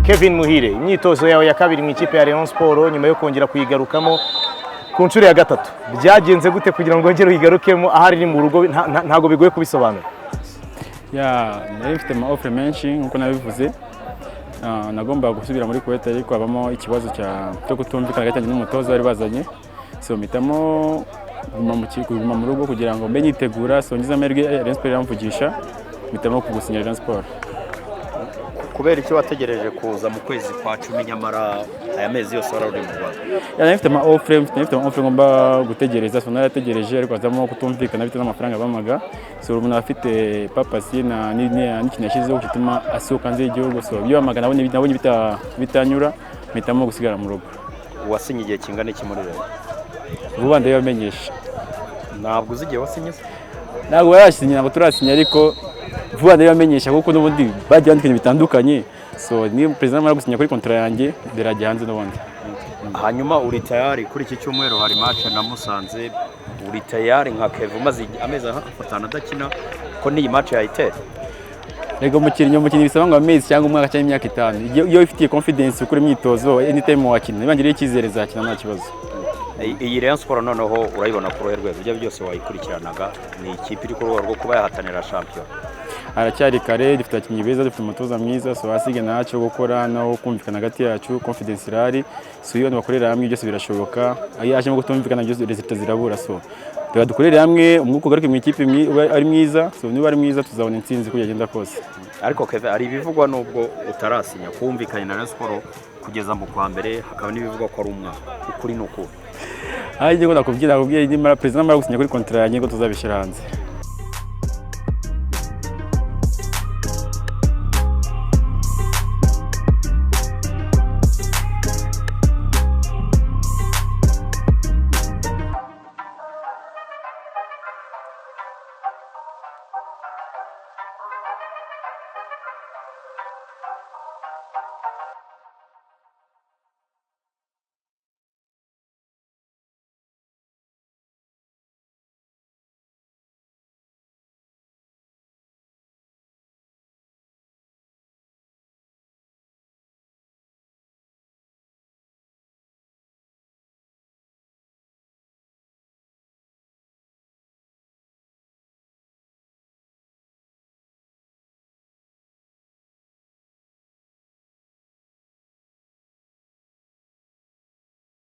Kevin Muhire, imyitozo yawe ya kabiri mu ikipe ya Rayon Sport nyuma yo kongera kuyigarukamo ku nshuro ya gatatu, byagenze gute kugira ngo ngere uyigarukemo ahari ni mu rugo ntago bigoye kubisobanura? Nari mfite ama offer menshi nkuko nabivuze, nagomba gusubira muri Kuwait ariko abamo ikibazo cyo kutumvikana hagati n'umutoza bari bazanye, so mpitamo guma mu rugo kugira ngo mbe nitegura, so ngize amahirwe Rayon Sport iramvugisha, mpitamo kugusinyira Rayon Sport. Kubera icyo wategereje kuza mu kwezi kwa 10 nyamara aya mezi yose warari mu Rwanda? Nari mfite ama offer ngomba gutegereza, so narategereje ariko azamo kutumvikana bitewe n'amafaranga bamaga, so umuntu afite papasi n'ikintu yashyizeho gituma asohoka hanze y'igihugu, so iyo bamaga nabonye bitanyura, mpitamo gusigara mu rugo. Wasinye igihe kingana iki muri Rayon? Vuba ndabamenyesha. Ntabwo uzi igihe wasinye? Ntabwo yarasinya, ntabwo turasinya ariko vuba ndabamenyesha kuko n'ubundi bagiye bandika bitandukanye, so ni president mara gusinya kuri contrat yanjye birajya hanze n'ubundi. Hanyuma uri tayari kuri iki cyumweru hari match na Musanze, uri tayari nka Kevin maze amezi afatana adakina ko ni match yayitera? Rego umukinnyi bisaba ngo amezi cyangwa umwaka cyangwa imyaka 5, iyo ifitiye confidence ukuri imyitozo anytime wakina nibangiriye icyizere zakina nta kibazo. Iyi Rayon Sport noneho urayibona ku rwego ibyo byose wayikurikiranaga, ni ikipe iri ku rwego rwo kuba yahatanira champion. Aracyari kare, dufite abakinnyi beza, dufite umutoza mwiza, so hasige ntacyo gukora no kumvikana hagati yacu, confidence irari, so iyo bakorera hamwe byose birashoboka, yaje mu gutumvikana byose resultat zirabura, so tuba dukorera hamwe umwuka ugaruke mu ikipe ari mwiza, so niba ari mwiza tuzabona intsinzi kuko yagenda kose. Ariko Kevin ari bivugwa nubwo utarasinya kumvikana na Rayon Sport kugeza mu kwa mbere, hakaba n'ibivugwa ko ari umwaka, ukuri n'ukuri. Ngo nakubwira nimara president mara gusinya kuri contrat yanjye ngo tuzabishira hanze.